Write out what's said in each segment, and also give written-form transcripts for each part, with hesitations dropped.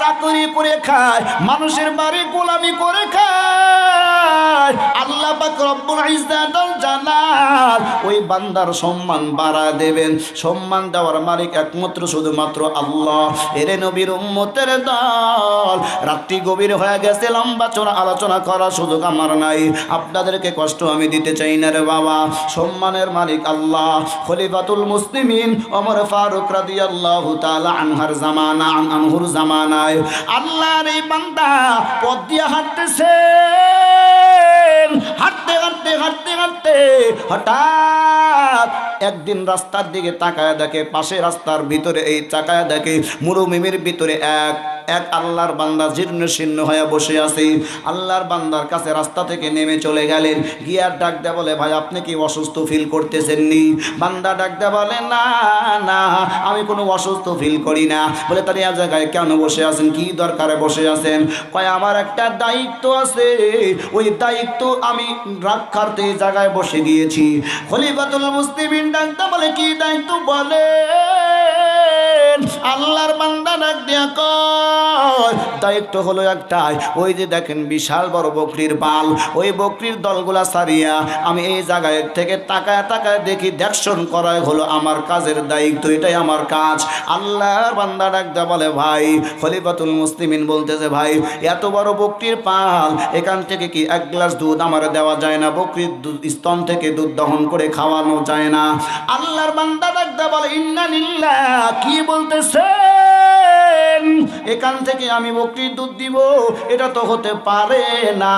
চাকরি করে খায়, মানুষের বাড়ি গোলামি করে খায়, আল্লাহ পাক রব্বুল ইজ্জাতুল জালাল ওই বান্দার সম্মান বাড়ায় দেবেন। সম্মান দেওয়ার মালিক একমাত্র শুধুমাত্র আল্লাহ। এরে নবীর উম্মতের দল, রাত্রি গভীর হয়ে গেছে, লম্বা চড়া আলোচনা করার সুযোগ আমার নাই, আপনাদেরকে কষ্ট আমি দিতে চাই না রে বাবা। সম্মানের মালিক আল্লাহ। খলিফাতুল মুসলিমিন ওমর ফারুক রাদিয়াল্লাহু তাআলা আনহার জামানা আনহুর জামানায় আল্লাহর এই বান্দা পথ দিয়ে হাঁটতেছে, হাঁটতে হাঁটতে হাঁটতে হাঁটতে হঠাৎ একদিন রাস্তার দিকে তাকায় দেখে, পাশে রাস্তার ভিতরে এই তাকায় দেখে মরুভূমির ভিতরে এক আল্লাহর বান্দা জীর্ণ শীর্ণ হয়ে বসে আছে। আল্লাহর বান্দার কাছে রাস্তা থেকে নেমে চলে গেলেন, গিয়ার ডাক দেয়া বলে, ভাই আপনি কি অসুস্থ ফিল করতেছেন নি? বান্দা ডাক দেয়া বলে, না না আমি কোনো অসুস্থ ফিল করি না। বলে তার এই জায়গায় কেন বসে আছেন, কি দরকারে বসে আছেন? কয় আমার একটা দায়িত্ব আছে, ওই দায়িত্ব আমি রাখার্থে এই জায়গায় বসে গিয়েছি। খলিফাতুল মুসলিমিন ডাক দেয়া বলে, কি দায়িত্ব বলে? আল্লাহর বান্দা ডাক দিয়া কয়, দায়িত্ব হলো একটাই, ওই যে দেখেন বিশাল বড় বকরির পাল, ওই বকরির দলগুলা সারিয়া আমি এই জায়গায় থেকে তাকায় তাকায় দেখি দেখশন করাই হলো আমার কাজের দায়িত্ব, এটাই আমার কাজ। আল্লাহর বান্দা ডাক দেয়া বলে, ভাই খলিফাতুল মুসলিমিন বলতেছে, ভাই এত বড় বকরির পাল, এখান থেকে কি এক গ্লাস দুধ আমার দেওয়া যায় না? বকরির স্তন থেকে দুধ দহন করে খাওয়ানো যায় না? আল্লাহর বান্দা ডাক দেয়া বলে, ইন্না লিল্লাহ, কি বলতেছেন? এখান থেকে আমি বকরির দুধ দিব? এটা তো হতে পারে না,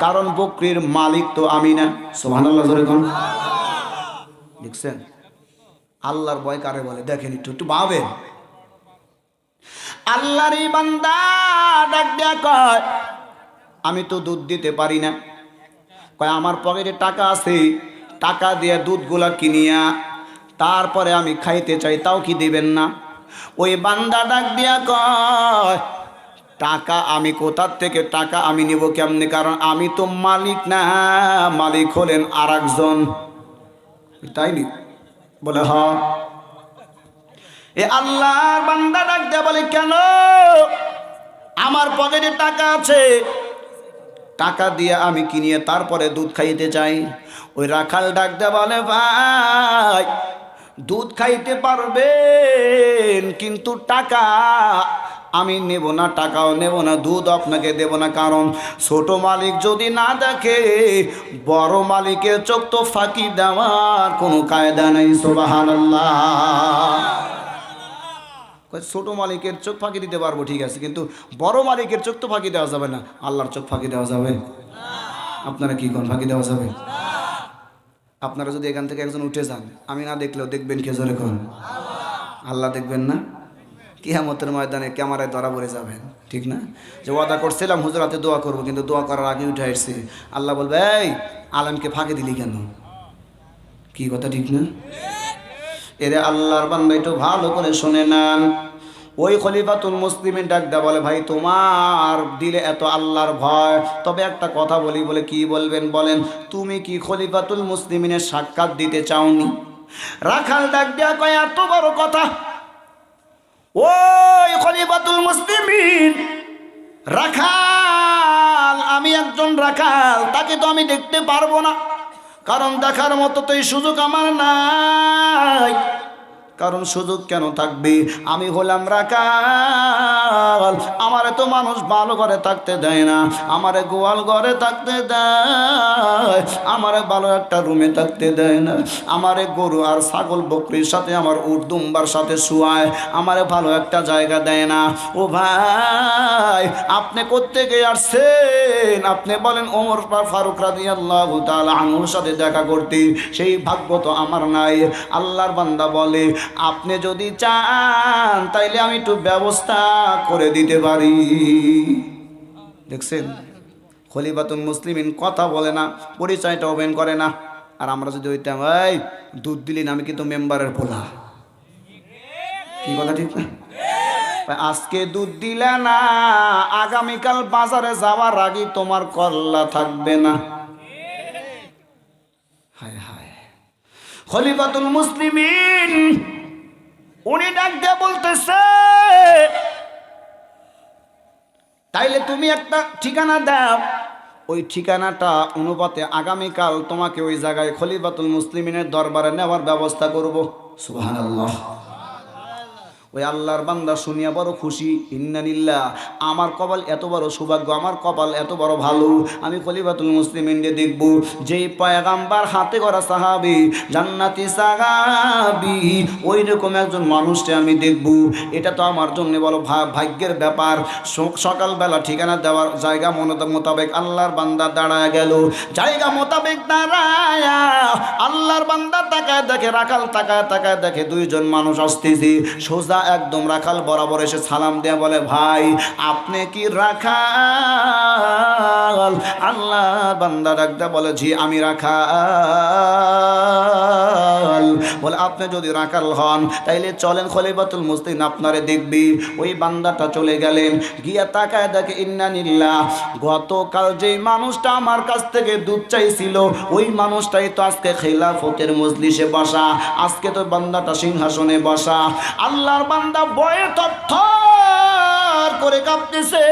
কারণ বকরির মালিক তো আমি না। সুবহানাল্লাহ জোরে কোন। দেখছেন আল্লাহর ভয় কারে বলে? দেখেন একটু একটু ভাবেন। আল্লাহরই বান্দা ডাক দেয়া কয়, আমি তো দুধ দিতে পারি না। কয় আমার পকেটে টাকা আছে, টাকা দিয়ে দুধগুলা কিনিয়া তারপরে আমি খাইতে চাই, তাও কি দিবেন না? ওই বান্দা ডাক দিয়া কয়, টাকা আমি কোথার থেকে টাকা আমি নিব কেমনে? কারণ আমি তো মালিক না, মালিক হলেন আর একজন, তাই নি? বলে হ। এ আল্লাহর বান্দা ডাক দিয়া বলে, কেন? আমার পকেটে টাকা আছে, টাকা দিয়ে আমি কিনিয়ে তারপরে দুধ খাইতে চাই। ওই রাখাল ডাক দেয়া বলে, ভাই দুধ খাইতে পারবেন, কিন্তু টাকা আমি নেব না, টাকাও নেব না, দুধ আপনাকে দেব না। কারণ ছোট মালিক যদি না দেখে, বড় মালিকের চোখ তো ফাঁকি দেওয়ার কোনো কায়দা নেই। সুবহানাল্লাহ। ছোট মালিকের চোখ ফাঁকি দিতে পারবো ঠিক আছে, কিন্তু বড় মালিকের চোখ তো ফাঁকি দেওয়া যাবে না। আল্লাহর চোখ ফাঁকি দেওয়া যাবে? আপনারা কি কোন ফাঁকি দেওয়া যাবে? আপনারা যদি এখান থেকে একজন উঠে যান, আমি না দেখলেও দেখবেন কে? জোরে কোন। আল্লাহ দেখবেন না? কিয়ামতের ময়দানে ক্যামেরায় ধরা পড়ে যাবেন, ঠিক না? যে ওয়াদা করছিলাম হুজুরাতে দোয়া করবো, কিন্তু দোয়া করার আগে উঠে আসছি। আল্লাহ বলবে, এই আলেমকে ফাঁকি দিলি কেন? কি কথা ঠিক না? এরে আল্লাহর বান্দা একটু ভালো করে শুনে নেন। ওই খলিফাতুল মুসলিমিন ডাক দেয়া বলে, ভাই তোমার দিলে এত আল্লাহর ভয়, তবে একটা কথা বলি। বলে কি বলবেন? বলেন, তুমি কি খলিফাতুল মুসলিমিনের সাক্ষাৎ দিতে চাওনি? রাখাল ডাক দেয়া কয়, এত বড় কথা? ওই খলিফাতুল মুসলিমিন রাখাল, আমি একজন রাখাল, তাকে তো আমি দেখতে পারবো না, কারণ দেখার মতো তো এই সুযোগ আমার নাই। কারণ সুযোগ কেন থাকবে? আমি হলাম রাখাল, আমারে তো মানুষ ভালো ঘরে থাকতে দেয় না, আমারে গোয়াল ঘরে থাকতে দেয়, আমারে ভালো একটা রুমে থাকতে দেয় না, আমারে গরু আর ছাগল বকরির সাথে, আমার উট দুম্বার সাথে শুয়ায়, আমারে ভালো একটা জায়গা দেয় না। ও ভাই, আপনি কোত্থেকে আসছেন? আপনি বলেন ওমর ফারুক রাদিয়াল্লাহু তাআলা আনহুর সাথে দেখা করতে, সেই ভাগ্য তো আমার নাই। আল্লাহর বান্দা বলে, আপনি যদি চান তাইলে আমি একটু ব্যবস্থা করে দিতে পারি। দেখছেন, খলিফাতুল মুসলিমিন কথা বলে না, পরিচয়টা ওপেন করে না। আর আমরা যদি হইতাম, এই দুধ দিলি না, আমি কিন্তু মেম্বারের পোলা। কি কথা ঠিক না? আজকে দুধ দিলে না, আগামীকাল বাজারে যাওয়ার আগে তোমার কল্লা থাকবে না। হায় হায়। খলিফাতুল মুসলিমিন উনি ডাক দিয়ে বলতেছে, তাইলে তুমি একটা ঠিকানা দাও, ওই ঠিকানাটা অনুপাতে আগামীকাল তোমাকে ওই জায়গায় খলিফাতুল মুসলিমিনের দরবারে নেওয়ার ব্যবস্থা করব। সুবহানাল্লাহ। ওই আল্লাহর বান্দা শুনিয়া বড় খুশি, ইন্নালিল্লাহ, আমার কপাল এত বড় সৌভাগ্য, আমার কপাল এত বড় ভালো, আমি খলিফাতুল মুসলিমিনকে দেখব, যেই পয়গাম্বার হাতে করা সাহাবী, জান্নাতি সাহাবী, ওই রকম একজন মানুষকে আমি দেখব। এটা তো আমার জন্য বড় ভাগ্যের ব্যাপার। সকালবেলা ঠিকানা দেওয়ার জায়গা মোতাবেক আল্লাহর বান্দা দাঁড়ায় গেল। জায়গা মোতাবেক দাঁড়ায় আল্লাহর বান্দা তাকায় দেখে, রাখাল তাকায় দেখে দুইজন মানুষ আসতেছে। সোজা একদম রাখাল বরাবর এসে সালাম দেয়া বলে, ভাই আপনি কি রাখাল? আল্লাহর বান্দা ডাকদা বলে, জি আমি রাখাল। বলে, আপনি যদি রাখাল হন তাইলে চলেন, খলিফাতুল মুসলিম আপনারে দেখবি। ওই বান্দাটা চলে গেলেন, গিয়া তাকায় দেখে, ইন্নালিল্লাহ, গতকাল যেই মানুষটা আমার কাছ থেকে দুধ চাইছিল ওই মানুষটাই তো আজকে খেলাফতের মজলিসে বসা, আজকে তো বান্দাটা সিংহাসনে বসা। আল্লাহর বান্দা ভয়ে থরথর করে কাঁপতেছে।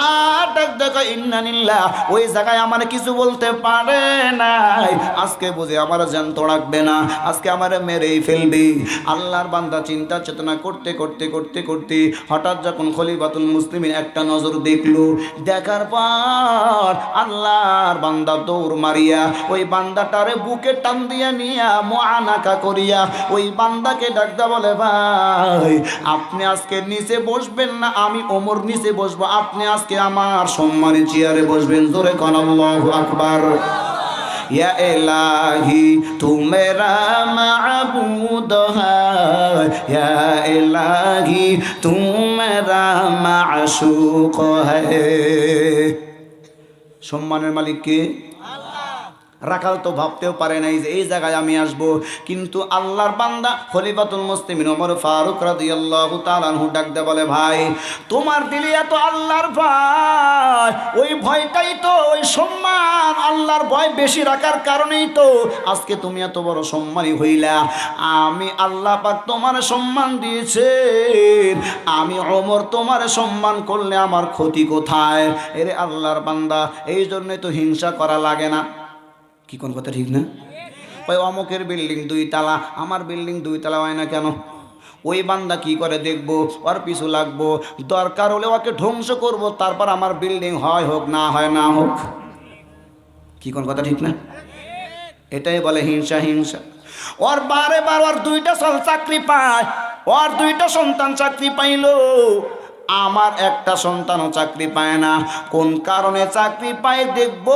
আর দেখো, ইন্নালিল্লাহ, ওই জায়গায় আমার কিছু বলতে পারে নাই, আজকে বুঝে আমার জ্যান্ত রাখবে না, আজকে আমার মেরেই ফেলবি। আল্লাহর বান্দা চিন্তা চেতনা করতে করতে করতে করতে হঠাৎ যখন খলিফাতুল মুসলিমিন একটা নজর দেখলো, দেখার পর আল্লাহর বান্দা দৌড় মারিয়া ওই বান্দাটারে বুকে টান দিয়া নিয়া মুআনাকা করিয়া ওই বান্দাকে ডাকদা বলে, ভাই আপনি আজকে নিচে বসবেন না, আমি ওমর নিচে বসবো, আপনি আজকে আমার সম্মানী চেয়ারে বসবেন। জোরে কোন আল্লাহু আকবার। या इलाही तू मेरा माबूद है, या इलाही तू मेरा माशूक है। সম্মানের মালিক কে? রাখাল তো ভাবতেও পারে নাই যে এই জায়গায় আমি আসব, কিন্তু আল্লাহর বান্দা খলিফাতুল মুসলিমিন ওমর ফারুক রাদিয়াল্লাহু তাআলা আনহু ডাকতে বলে, ভাই তোমার দিলে এত আল্লাহর ভয়, ওই ভয়টাই তো ওই সম্মান, আল্লাহর ভয় বেশি রাখার কারণেই তো আজকে তুমি এত বড় সম্মানী হইলা। আমি আল্লাহ পাক তোমার সম্মান দিয়েছেন, আমি ওমর তোমার সম্মান করলে আমার ক্ষতি কোথায়? এরে আল্লাহর বান্দা, এই জন্যই তো হিংসা করা লাগে না। কি কোন কথা ঠিক না? ওই অমুকের বিল্ডিং 2 তলা, আমার বিল্ডিং 2 তলা হয় না কেন? ওই বান্দা কি করে দেখবো, ওর পিছু লাগবো, দরকার হলে ওকে ধ্বংস করব, তারপর আমার বিল্ডিং হয় হোক না হয় না হোক। কি কোন কথা ঠিক না? এটাই বলে হিংসা। হিংসা। ওর বারে বার ওর 2টা চাকরি পায়, ওর 2টা সন্তান চাকরি পাইলো, আমার একটা সন্তানও চাকরি পায় না। কোন কারণে চাকরি পায় দেখব,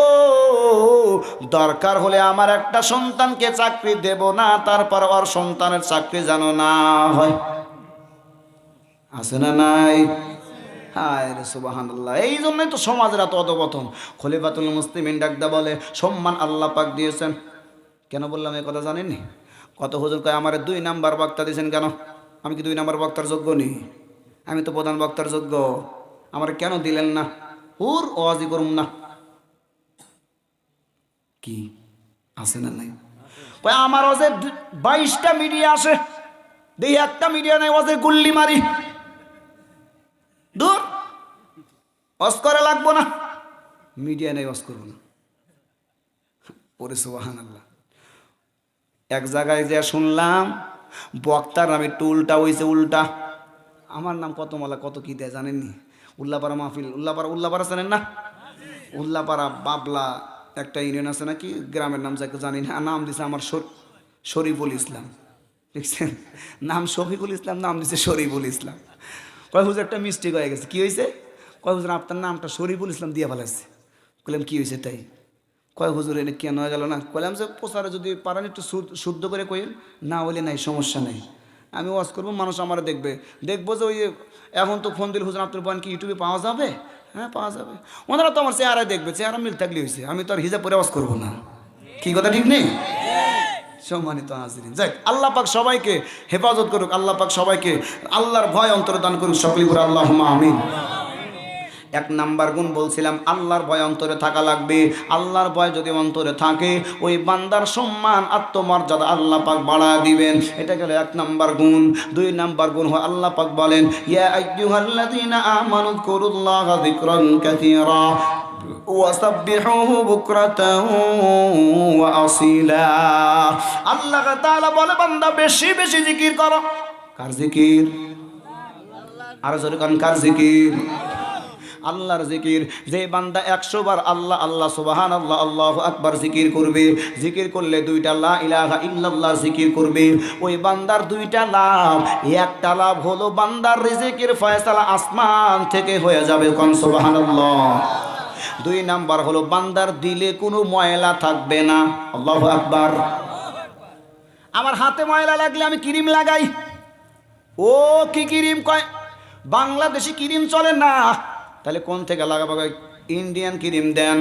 দরকার হলে আমার একটা সন্তানকে চাকরি দেব না, তারপর ওর সন্তানের চাকরি যেন না হয়। আছে না নাই? হায় রে সুবহানাল্লাহ। এই জন্যই তো সমাজের এত অধপতন। খলিফাতুল মুসলিমিন ডাকদা বলে, সম্মান আল্লাহ পাক দিয়েছেন। কেন বললাম এই কথা জানেননি? কত হুজুর কয় আমার 2 নাম্বার বক্তা দিয়েছেন কেন? আমি কি 2 নাম্বার বক্তার যোগ্য নেই? আমি তো প্রধান বক্তার যোগ্য, আমার কেন দিলেন না? হুর ওয়াজি করুম না। কি আছে না নাই? আমার ওজে 22টা মিডিয়া আসে, দেখি একটা মিডিয়া নাই, ওজে গুল্লি মারি। দূর, ওয়াজ করা লাগবো না, মিডিয়া নেই, ওয়াজ করবো না। ওরে সুবহানাল্লাহ। এক জায়গায় যে শুনলাম বক্তার নাম একটু উল্টা হয়েছে, উল্টা। আমার নাম কত মালা কত কি দেয় জানেননি? উল্লাপাড়া মাহফিল, উল্লাপাড়া জানেন না? উল্লাপাড়া বাবলা একটা ইউনিয়ন আছে নাকি, গ্রামের নাম যাকে জানি না, নাম দিছে আমার শরীফুল ইসলাম। দেখছেন, নাম শফিকুল ইসলাম, নাম দিছে শরীফুল ইসলাম। কয় হুজুর একটা মিস্টেক হয়ে গেছে। কি হয়েছে? কয় হুজুর আপনার নামটা শরীফুল ইসলাম দিয়ে ফেলাইছে। বললাম কি হয়েছে তাই? কয় হুজুর এনে কেন হয়ে গেল না? কইলাম যে প্রচারে যদি পারেন একটু শুদ্ধ করে কইল, না হলে নাই, সমস্যা নেই, আমি ওয়াজ করবো, মানুষ আমার দেখবো যে ওই এখন তো ফোন দিল, হুজুর আপনার বয়ান কি ইউটিউবে পাওয়া যাবে? হ্যাঁ পাওয়া যাবে। ওনারা তো আমার চেহারা দেখবে, চেহারা মিল থাকলে হয়েছে, আমি তো আর হিজাব পরে ওয়াজ করবো না। কি কথা ঠিক নেই? সম্মানিত হাজিরিন, যাক, আল্লাহ পাক সবাইকে হেফাজত করুক, আল্লাহ পাক সবাইকে আল্লাহর ভয় অন্তরে দান করুক, সকলে করে আল্লাহুম্মা আমিন। এক নাম্বার গুণ বলছিলাম আল্লাহর ভয় অন্তরে থাকা লাগবে। আল্লাহর ভয় যদি অন্তরে থাকে ওই বান্দার সম্মান আত্মমর্যাদা আল্লাহ পাক বাড়ায় দিবেন। এটা গেল এক নাম্বার গুণ। দুই নাম্বার গুণ হয় আল্লাহ পাক বলেন ইয়া আইয়ুহাল্লাযীনা আমানু যকুরুল্লাহা যিকরান কাসীরা ওয়াসাব্বিহুহু বুকরাতাও ওয়া আসীলা। আল্লাহ তাআলা বলে বান্দা বেশি বেশি জিকির করো। কার জিকির? আর জোরে কোন কার জিকির? আল্লাহর জিকির। যে বান্দা 100 বার আল্লাহ আল্লাহ সুবহানাল্লাহ আল্লাহু আকবার জিকির করবে, জিকির করলে দুইটা লা ইলাহা ইল্লাল্লাহ জিকির করবে, ওই বান্দার দুইটা লাভ। একটা লাভ হলো বান্দার রিজিকের ফয়সালা আসমান থেকে হয়ে যাবে, কোন সুবহানাল্লাহ। দুই নাম্বার হলো বান্দার দিলে কোনো ময়লা থাকবে না। আল্লাহু আকবার। আমার হাতে ময়লা লাগলে আমি ক্রিম লাগাই। ও কি ক্রিম কয়? বাংলাদেশি ক্রিম চলে না। তাহলে কোন থেকে লাগাবো? ইন্ডিয়ান ক্রিম দেন।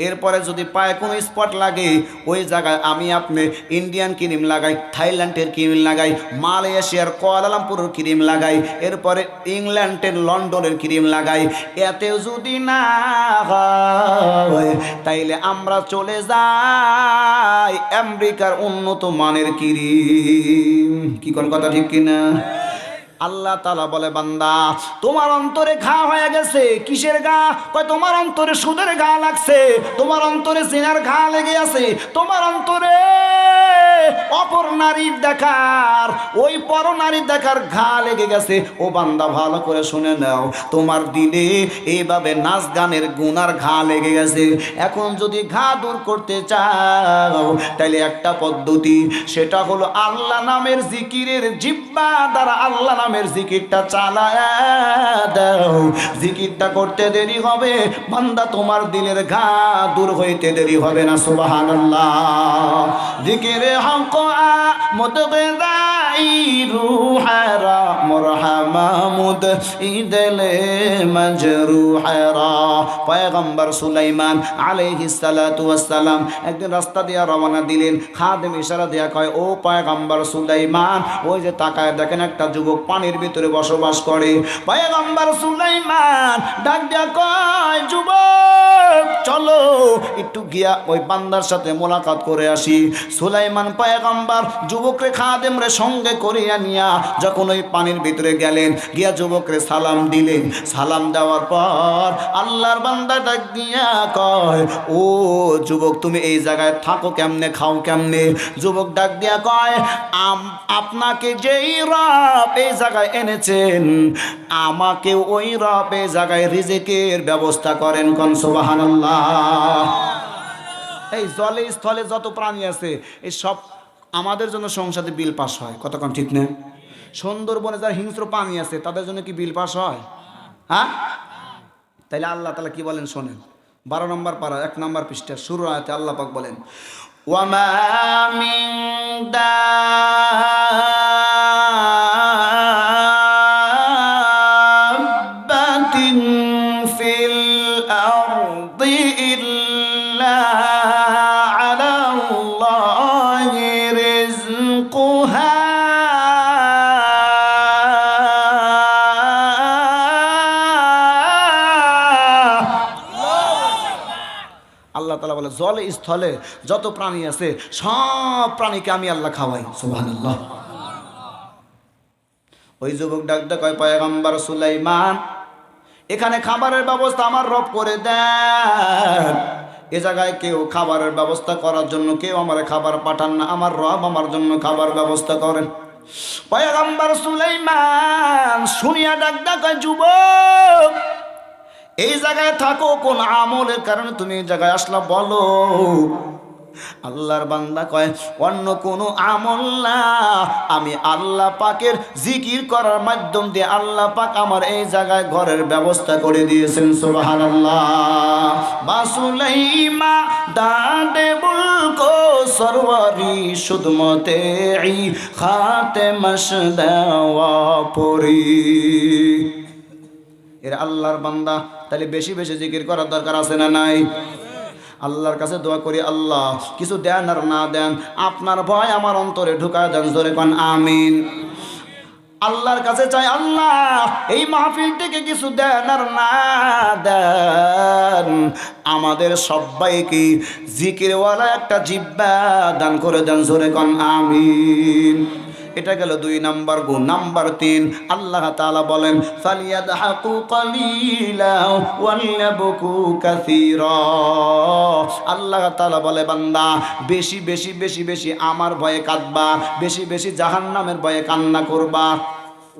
এরপরে যদি পায়ে কোনো স্পট লাগে ওই জায়গায় আমি আপনি ইন্ডিয়ান ক্রিম লাগাই, থাইল্যান্ডের ক্রিম লাগাই, মালয়েশিয়ার কুয়ালালামপুরের ক্রিম লাগাই, এরপরে ইংল্যান্ডের লন্ডনের ক্রিম লাগাই। এতেও যদি না হয় তাইলে আমরা চলে যাই আমেরিকার উন্নত মানের ক্রিম। কি কোন কথা ঠিক কিনা? আল্লাহ তাআলা বলে বান্দা তোমার অন্তরে ঘা হয়ে গেছে। কিসের ঘা? কয় তোমার অন্তরে সুদের ঘা লাগছে, তোমার অন্তরে জিনার ঘা লেগে আছে, তোমার অন্তরে অপর নারীর দেখার, ওই পর নারীর দেখার ঘা লেগে গেছে। ও বান্দা ভালো করে শুনে নাও, তোমার দিলে এইভাবে নাচ গানের গুনার ঘা লেগে গেছে। এখন যদি ঘা দূর করতে চাও তাহলে একটা পদ্ধতি, সেটা হলো আল্লাহ নামের জিকিরের জিহ্বা দ্বারা আল্লাহ নামের জিকিরটা চালায় দাও। জিকিরটা করতে দেরি হবে বান্দা, তোমার দিলের ঘা দূর হইতে দেরি হবে না। সুবহানাল্লাহ। জিকিরে হক মুতগদাই রুহারা মুরহামামুদ ইদলে মাজরুহারা। পয়গম্বর সুলাইমান আলাইহিস সালাতু ওয়াস সালাম একদিন রাস্তা দিয়ে রওনা দিলেন। খাদেম ইশারা দেয়া কয় ও পয়গম্বর সুলাইমান, ওই যে তাকায় দেখেন একটা যুবক পানির ভিতরে বসবাস করে। পয়গম্বর সুলাইমান ডাক দেয়া কয় যুবক চলো একটু গিয়া ওই বান্দার সাথে মোলাকাত করে আসি। সুলাইমান পয়গম্বর যুবকরে খাদেমরে সঙ্গে করিয়া নিয়া যখন ওই পানির ভিতরে গেলেন, গিয়া যুবকরে সালাম দিলেন। সালাম দেওয়ার পর আল্লাহর বান্দা ডাক দিয়া কয় ও যুবক তুমি এই জায়গায় থাকো কেমনে, খাও কেমনে? যুবক ডাক দিয়া কয় আপনাকে যেই রব এই জায়গায় এনেছেন আমাকে ওই রব এই জায়গায় রিজিকের ব্যবস্থা করেন। কোন সুবহানাল্লাহ। এই জলে স্থলে যত প্রাণী আছে এই সব আমাদের জন্য সংসদে বিল পাস হয়, কতক্ষণ ঠিক না? সুন্দরবনে যারা হিংস্র প্রাণী আছে তাদের জন্য কি বিল পাস হয়? হ্যাঁ। তাইলে আল্লাহ তাআলা কি বলেন শোনেন। 12 নম্বর পারা 1 নম্বর পৃষ্ঠার শুরু আয়াতে আল্লাহ পাক বলেন ওয়ামা মিন দাব্বাতিন ফিল আরদি ইল্লা আলাল্লাহি রিজকুহা আল্লাহ তাআলা বলে জলে স্থলে যত প্রাণী আছে সব প্রাণীকে আমি আল্লাহ খাওয়াই। সুবহানাল্লাহ। ওই যুবক ডাকতে কয় পয়গম্বর সুলাইমান এখানে খাবারের ব্যবস্থা আমার রব করে দেন। এ জায়গায় কেউ খাবারের ব্যবস্থা করার জন্য কেউ আমার খাবার পাঠান না, আমার রব আমার জন্য খাবার ব্যবস্থা করেন। পয়গম্বর সুলাইমান শুনিয়া ডাকতে কয় যুবক এই জায়গায় থাকো কোন আমলের কারণে তুমি এই জায়গায় আসলা বলো। আল্লাহর বান্দা কয় অন্য কোনো আমল না, আমি আল্লাহ পাকের জিকির করার মাধ্যম দিয়ে আল্লাহ পাক আমার এই জায়গায় ঘরের ব্যবস্থা করে দিয়েছেন। সুবহানাল্লাহ। বাসুলাইমা দাদে বুলকো সরওয়ারি সুদমতে ই খাতে মশদাওয়া পরি। এর আল্লাহর বান্দা তাহলে বেশি বেশি জিকির করার দরকার আছে না নাই? আল্লাহর কাছে দোয়া করি আল্লাহ কিছু দেন আর না দেন আপনার ভয় আমার অন্তরে ঢুকায় দেন। জোরে কোন আমিন। আল্লাহর কাছে চাই, আল্লাহ এই মাহফিল থেকে কিছু দেন আর না দেন, আমাদের সবাইকে জিকিরওয়ালা একটা জিহ্বা দান করে দেন, জোরে কোন আমিন। এটা গেল 2 নাম্বার গুণ। নাম্বার 3, আল্লাহ তাআলা বলেন ফালিয়াদহাকু কালিলা ওয়ালিয়াবকু কাসীরা। আল্লাহ তাআলা বলে বান্দা বেশি বেশি বেশি বেশি আমার ভয়ে কাঁদবা, বেশি বেশি জাহান্নামের ভয়ে কান্না করবা।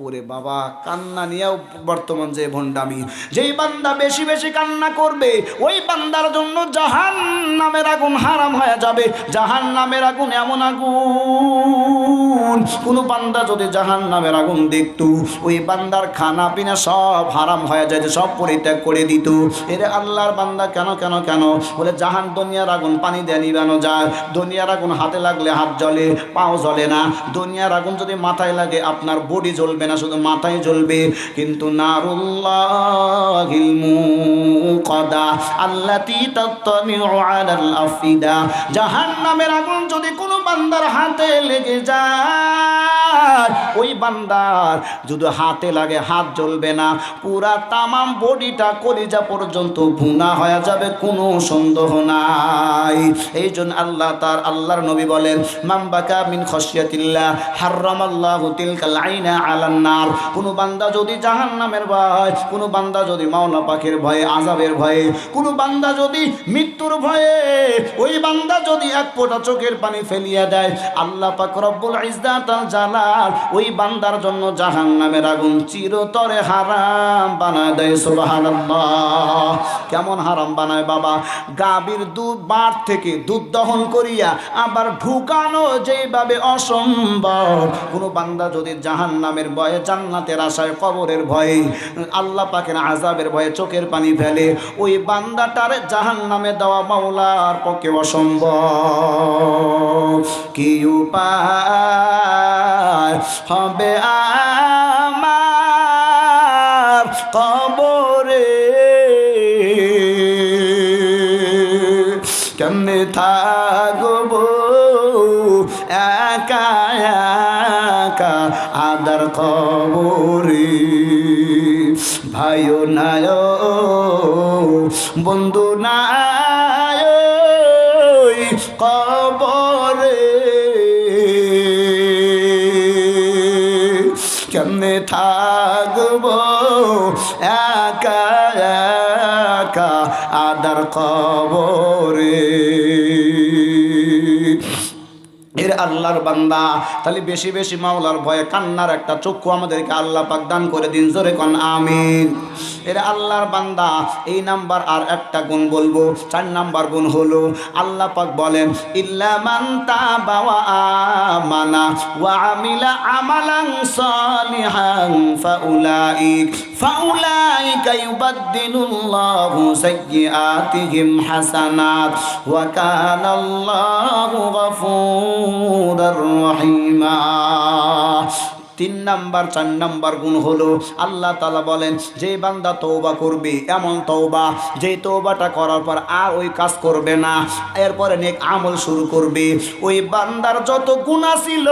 ওরে বাবা, কান্না নিয়েও বর্তমান যে ভণ্ডামি, যেই বান্দা বেশি বেশি কান্না করবে ওই বান্দার জন্য জাহান্নামের আগুন হারাম হয়ে যাবে। জাহান্নামের আগুন এমন আগুন, কোন বান্দা যদি জাহান্নামের আগুন দেখতো ওই বান্দার খানা পিনা সব হারাম হয়ে যায়, সব পরিত্যাগ করে দিত। এরে আল্লাহর বান্দা কেন কেন কেন বলে দুনিয়ার আগুন পানি দিয়ে নিবানো যায়, দুনিয়ার আগুন হাতে লাগলে হাত জ্বলে, পাও জ্বলে না। দুনিয়ার আগুন যদি মাথায় লাগে আপনার বডি জ্বলবে না, শুধু মাথায় জ্বলবে। কিন্তু নারুল্লাহিল মুকাদা আল্লাতী তাত্তামিউ আলাল আফিদা, জাহান্নামের আগুন যদি কোনো বান্দার হাতে লেগে যায়, ওই বান্দার যদি হাতে লাগে হাত জ্বলবে না, পুরা তামাম বডিটা কলিজা পর্যন্ত ভুনা হয়ে যাবে, কোনো সন্দেহ নাই। এই জন্য আল্লাহর নবী বলেন মান বাকা মিন খাশিয়াতিল্লাহ হারামাল্লাহু তিলকাল আইনা আলান নার। কোনো বান্দা যদি জাহান্নামের ভয়, কোনো বান্দা যদি মাওলা পাকের ভয়ে, আযাবের ভয়ে, কোনো বান্দা যদি মৃত্যুর ভয়ে, ওই বান্দা যদি এক ফোঁটা চোখের পানি ফেলিয়া দেয়, আল্লাহ পাক রব্বুল ইজ্জাত আল জালাল ওই বান্দার জন্য জাহান্নামের আগুন চিরতরে হারাম বানায় দেয়। সুবহানাল্লাহ। কেমন হারাম বানায় বাবা? গাভীর দুধ বাট থেকে দুধ দহন করিয়া আবার ঢুকানো যেভাবে অসম্ভব, কোনো বান্দা যদি জাহান্নামের ভয়ে, জান্নাতের আশায়, কবরের ভয়ে, আল্লাহ পাকের আযাবের ভয়ে চোখের পানি ফেলে, ওই বান্দাটার জাহান্নামে দেওয়া মাওলার পক্ষে অসম্ভব। কি উপায় হবে আমার কবরে, কেমনে থাকবো একা একা আদার কবরে। ভাইও নাই বন্ধু নাই কবরে, কেমনে থাকবো একা একা আদার কবরে। এর আল্লাহর বান্দা, তাহলে বেশি বেশি মাওলার ভয়ে কান্নার একটা চক্ষু আমাদেরকে আল্লাহ পাক দান করে দিন, জোরে কোন আমিন। এর আল্লাহর বান্দা, এই নাম্বার আর একটা গুণ বলবো। 4 নাম্বার গুণ হলো আল্লাহ পাক বলেন ইল্লা মান তাবা ওয়া আমানা ওয়া আমিলা আমালান সালিহান ফাউলাইকা ইউবাদদিলুল্লাহু সাইয়্যাতিহিম হাসানাত ওয়া কানাল্লাহু গফুরার রহিমা। 3 নাম্বার 4 নাম্বার গুণ হলো আল্লাহ তাআলা বলেন যে বান্দা তওবা করবে, এমন তওবা যে তওবাটা করার পর আর ওই কাজ করবে না, এরপরে নেক আমল শুরু করবে, ওই বান্দার যত গুনাহ ছিল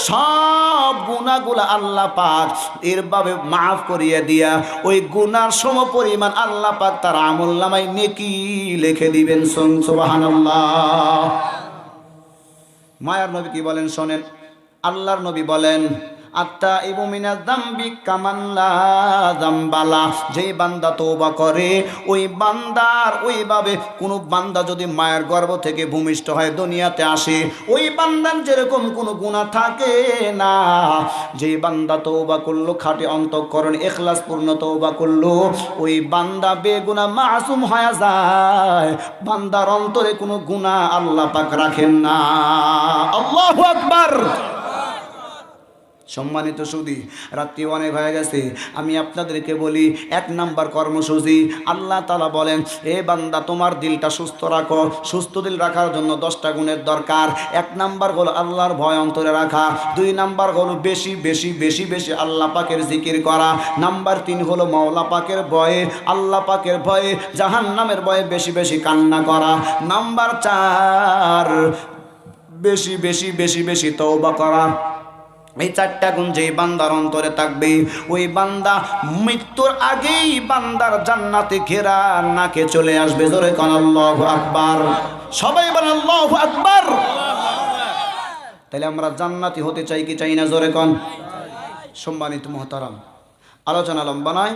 সব গুনাহগুলো আল্লাহ পাক এরভাবে মাফ করিয়ে দিয়া ওই গুনার সমপরিমাণ আল্লাহ পাক তার আমলনামায় নেকি লিখে দিবেন। সুবহানাল্লাহ। মায়ার নবী কি বলেন শোনেন। আল্লাহর নবী বলেন আত্তাইবু মিনাজ যামবি কামান লা যামবালা, যেই বান্দা তওবা করে ওই বান্দার ওইভাবে কোনো বান্দা যদি মায়ের গর্ভ থেকে ভূমিষ্ঠ হয় দুনিয়াতে আসে, ওই বান্দার যেরকম কোনো গুনাহ থাকে না। যেই বান্দা তওবা করলো, খাঁটি অন্তঃকরণ ইখলাস পূর্ণ তওবা করলো, ওই বান্দা বেগুনাহ মাসুম হয়ে যায়। বান্দার অন্তরে কোনো গুনাহ আল্লাহ পাক রাখেন না। আল্লাহু আকবার। সম্মানিত সুধী, রাত্রি অনেক হয়ে গেছে, আমি আপনাদেরকে বলি 1 নাম্বার কর্মসূচি আল্লাহ তাআলা বলেন এ বান্দা তোমার দিলটা সুস্থ রাখো। সুস্থ দিল রাখার জন্য 10টা গুণের দরকার। 1 নাম্বার হলো আল্লাহর ভয় অন্তরে রাখা, 2 নাম্বার হলো বেশি বেশি বেশি বেশি আল্লাহ পাকের জিকির করা, নাম্বার 3 হলো মাওলা পাকের ভয়ে, আল্লাহ পাকের ভয়ে, জাহান্নামের ভয়ে বেশি বেশি কান্না করা, নাম্বার 4 বেশি বেশি বেশি বেশি তওবা করা। এই চারটা গুণ যেই বান্দার অন্তরে থাকবে, ওই বান্দা মৃত্যুর আগেই বান্দার জান্নাতে ঘেরা নাকে চলে আসবে। জোরে কোন আল্লাহু আকবার। সবাই বলেন আল্লাহু আকবার। তাহলে আমরা জান্নাতি হতে চাই কি চাই না? জোরে কোন। সম্মানিত মুহতারাম, আলোচনা লম্বা নয়।